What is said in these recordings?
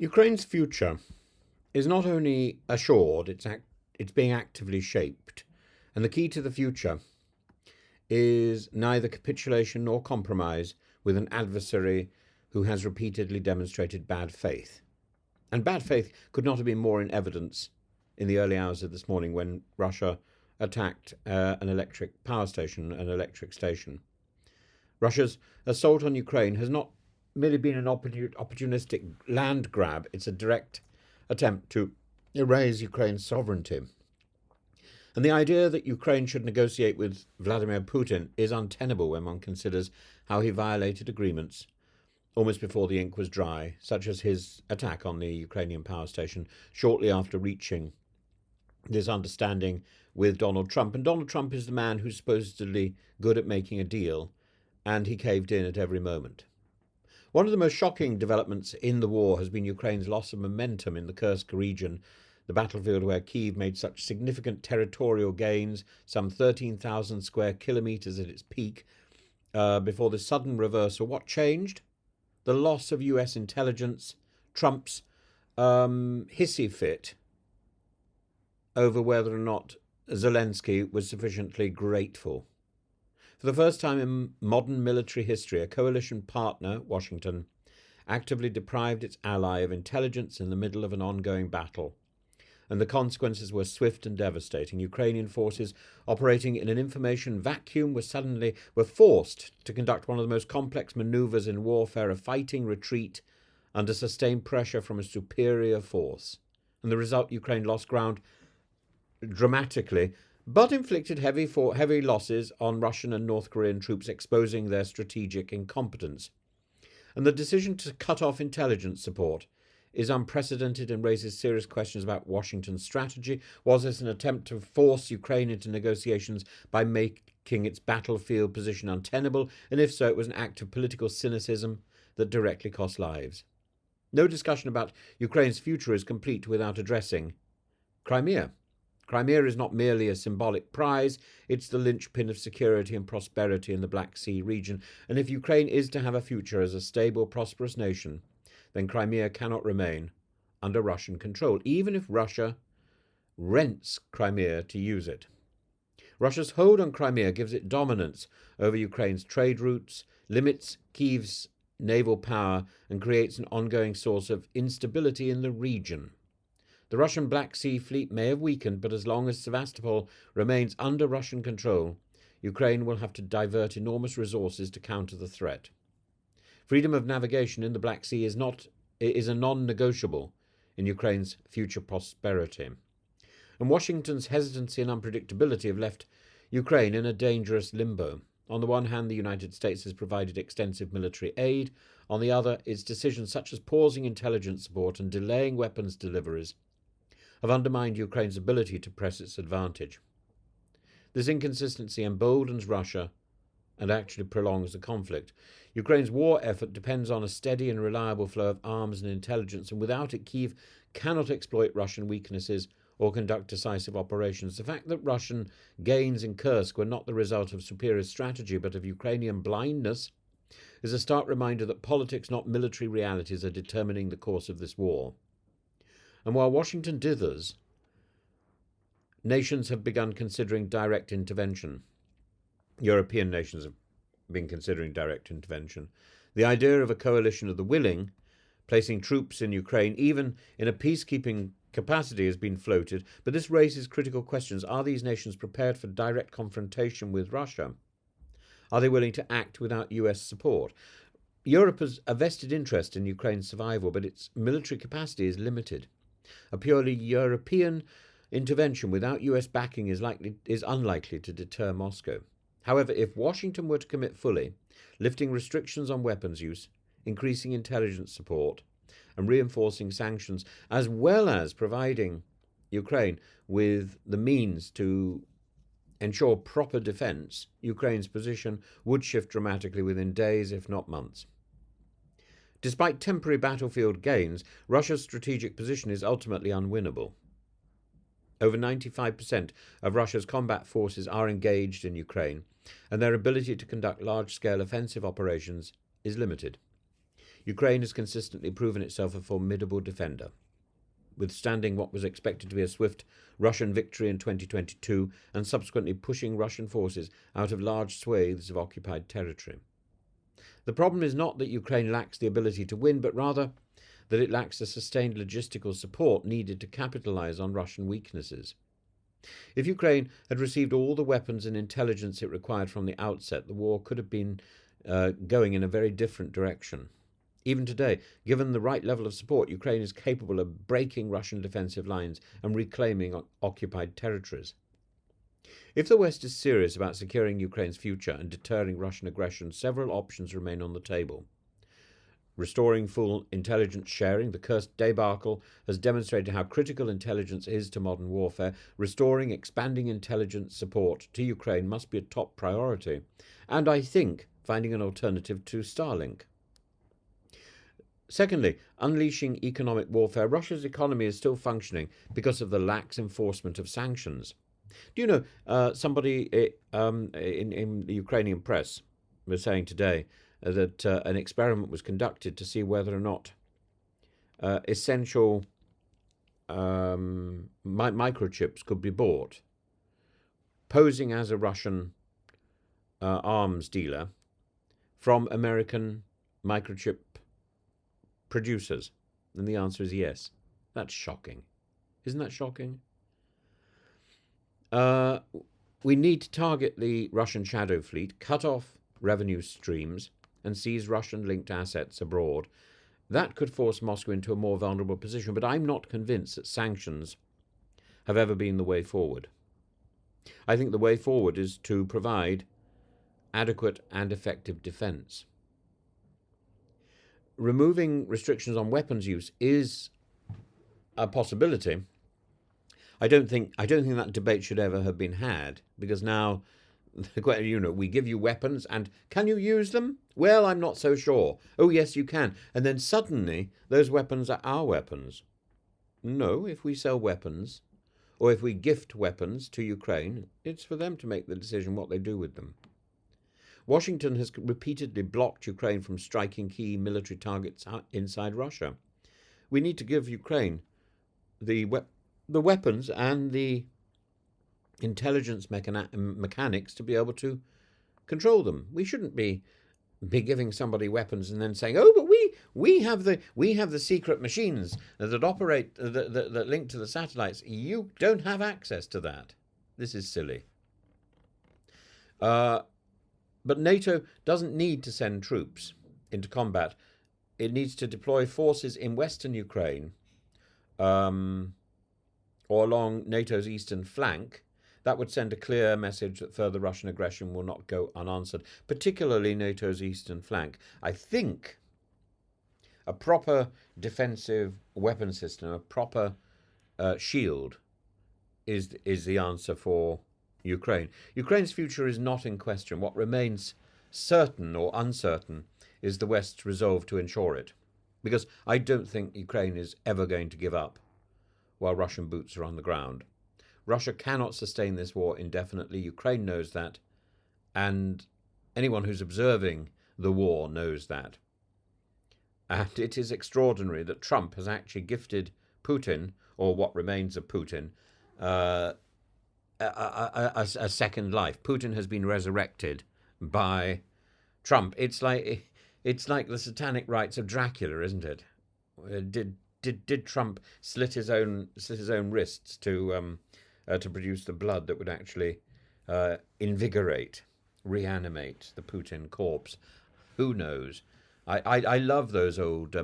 Ukraine's future is not only assured, it's being actively shaped. And the key to the future is neither capitulation nor compromise with an adversary who has repeatedly demonstrated bad faith. And bad faith could not have been more in evidence in the early hours of this morning when Russia attacked an electric power station, an electric station. Russia's assault on Ukraine has not merely been an opportunistic land grab, it's a direct attempt to erase Ukraine's sovereignty. And the idea that Ukraine should negotiate with Vladimir Putin is untenable when one considers how he violated agreements almost before the ink was dry, such as his attack on the Ukrainian power station shortly after reaching this understanding with Donald Trump. And Donald Trump is the man who's supposedly good at making a deal, and he caved in at every moment. One of the most shocking developments in the war has been Ukraine's loss of momentum in the Kherson region, the battlefield where Kyiv made such significant territorial gains, some 13,000 square kilometres at its peak, before the sudden reversal. What changed? The loss of US intelligence, Trump's hissy fit over whether or not Zelensky was sufficiently grateful. For the first time in modern military history, a coalition partner, Washington, actively deprived its ally of intelligence in the middle of an ongoing battle. And the consequences were swift and devastating. Ukrainian forces operating in an information vacuum were forced to conduct one of the most complex maneuvers in warfare, a fighting retreat under sustained pressure from a superior force. And the result, Ukraine lost ground dramatically, but inflicted heavy losses on Russian and North Korean troops, exposing their strategic incompetence. And the decision to cut off intelligence support is unprecedented and raises serious questions about Washington's strategy. Was this an attempt to force Ukraine into negotiations by making its battlefield position untenable? And if so, it was an act of political cynicism that directly cost lives. No discussion about Ukraine's future is complete without addressing Crimea. Crimea is not merely a symbolic prize, it's the linchpin of security and prosperity in the Black Sea region. And if Ukraine is to have a future as a stable, prosperous nation, then Crimea cannot remain under Russian control, even if Russia rents Crimea to use it. Russia's hold on Crimea gives it dominance over Ukraine's trade routes, limits Kyiv's naval power, and creates an ongoing source of instability in the region. The Russian Black Sea Fleet may have weakened, but as long as Sevastopol remains under Russian control, Ukraine will have to divert enormous resources to counter the threat. Freedom of navigation in the Black Sea is a non-negotiable in Ukraine's future prosperity. And Washington's hesitancy and unpredictability have left Ukraine in a dangerous limbo. On the one hand, the United States has provided extensive military aid. On the other, its decisions such as pausing intelligence support and delaying weapons deliveries have undermined Ukraine's ability to press its advantage. This inconsistency emboldens Russia and actually prolongs the conflict. Ukraine's war effort depends on a steady and reliable flow of arms and intelligence, and without it, Kyiv cannot exploit Russian weaknesses or conduct decisive operations. The fact that Russian gains in Kursk were not the result of superior strategy but of Ukrainian blindness is a stark reminder that politics, not military realities, are determining the course of this war. And while Washington dithers, nations have begun considering direct intervention. European nations have been considering direct intervention. The idea of a coalition of the willing, placing troops in Ukraine, even in a peacekeeping capacity, has been floated, but this raises critical questions. Are these nations prepared for direct confrontation with Russia? Are they willing to act without US support? Europe has a vested interest in Ukraine's survival, but its military capacity is limited. A purely European intervention without US backing is unlikely to deter Moscow. However, if Washington were to commit fully, lifting restrictions on weapons use, increasing intelligence support, and reinforcing sanctions, as well as providing Ukraine with the means to ensure proper defense, Ukraine's position would shift dramatically within days, if not months. Despite temporary battlefield gains, Russia's strategic position is ultimately unwinnable. Over 95% of Russia's combat forces are engaged in Ukraine, and their ability to conduct large-scale offensive operations is limited. Ukraine has consistently proven itself a formidable defender, withstanding what was expected to be a swift Russian victory in 2022 and subsequently pushing Russian forces out of large swathes of occupied territory. The problem is not that Ukraine lacks the ability to win, but rather that it lacks the sustained logistical support needed to capitalize on Russian weaknesses. If Ukraine had received all the weapons and intelligence it required from the outset, the war could have been going in a very different direction. Even today, given the right level of support, Ukraine is capable of breaking Russian defensive lines and reclaiming occupied territories. If the West is serious about securing Ukraine's future and deterring Russian aggression, several options remain on the table. Restoring full intelligence sharing. The Kursk debacle has demonstrated how critical intelligence is to modern warfare. Restoring, expanding intelligence support to Ukraine must be a top priority. And I think finding an alternative to Starlink. Secondly, unleashing economic warfare. Russia's economy is still functioning because of the lax enforcement of sanctions. Do you know, somebody in the Ukrainian press was saying today that an experiment was conducted to see whether or not essential microchips could be bought, posing as a Russian arms dealer from American microchip producers. And the answer is yes. That's shocking. Isn't that shocking? We need to target the Russian shadow fleet, cut off revenue streams, and seize Russian-linked assets abroad. That could force Moscow into a more vulnerable position, but I'm not convinced that sanctions have ever been the way forward. I think the way forward is to provide adequate and effective defense. Removing restrictions on weapons use is a possibility. I don't think that debate should ever have been had, because now, we give you weapons, and can you use them? Well, I'm not so sure. Oh, yes, you can. And then suddenly, those weapons are our weapons. No, if we sell weapons, or if we gift weapons to Ukraine, it's for them to make the decision what they do with them. Washington has repeatedly blocked Ukraine from striking key military targets inside Russia. We need to give Ukraine the weapons and the intelligence mechanics to be able to control them. We shouldn't be giving somebody weapons and then saying, "Oh, but we have the secret machines that operate that link to the satellites. You don't have access to that." This is silly. But NATO doesn't need to send troops into combat. It needs to deploy forces in western Ukraine, or along NATO's eastern flank. That would send a clear message that further Russian aggression will not go unanswered, particularly NATO's eastern flank. I think a proper defensive weapon system, a proper shield, is the answer for Ukraine. Ukraine's future is not in question. What remains certain or uncertain is the West's resolve to ensure it, because I don't think Ukraine is ever going to give up while Russian boots are on the ground. Russia cannot sustain this war indefinitely. Ukraine knows that, and anyone who's observing the war knows that. And it is extraordinary that Trump has actually gifted Putin, or what remains of Putin, a second life. Putin has been resurrected by Trump. It's like the satanic rites of Dracula, isn't it? Did Trump slit his own wrists to produce the blood that would actually invigorate, reanimate the Putin corpse? Who knows? I love those old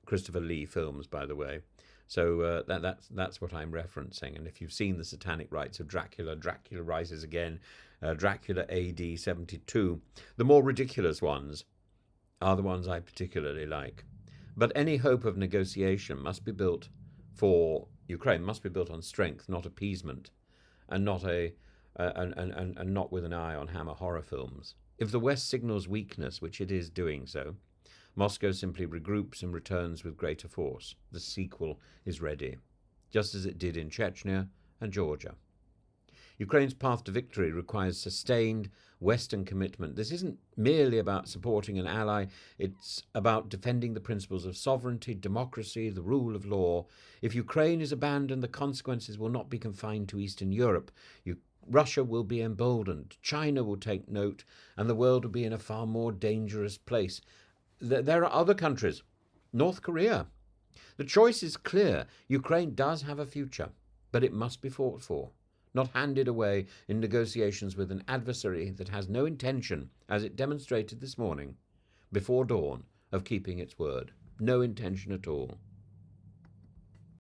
Christopher Lee films, by the way. So that's what I'm referencing. And if you've seen the satanic rites of Dracula, Dracula Rises Again, Dracula AD 72, the more ridiculous ones are the ones I particularly like. But any hope of negotiation must be built for Ukraine, must be built on strength, not appeasement, and not and not with an eye on Hammer horror films. If the West signals weakness, which it is doing so, Moscow simply regroups and returns with greater force. The sequel is ready, just as it did in Chechnya and Georgia. Ukraine's path to victory requires sustained Western commitment. This isn't merely about supporting an ally, it's about defending the principles of sovereignty, democracy, the rule of law. If Ukraine is abandoned, the consequences will not be confined to Eastern Europe. Russia will be emboldened, China will take note, and the world will be in a far more dangerous place. There are other countries, North Korea. The choice is clear. Ukraine does have a future, but it must be fought for, not handed away in negotiations with an adversary that has no intention, as it demonstrated this morning, before dawn, of keeping its word. No intention at all.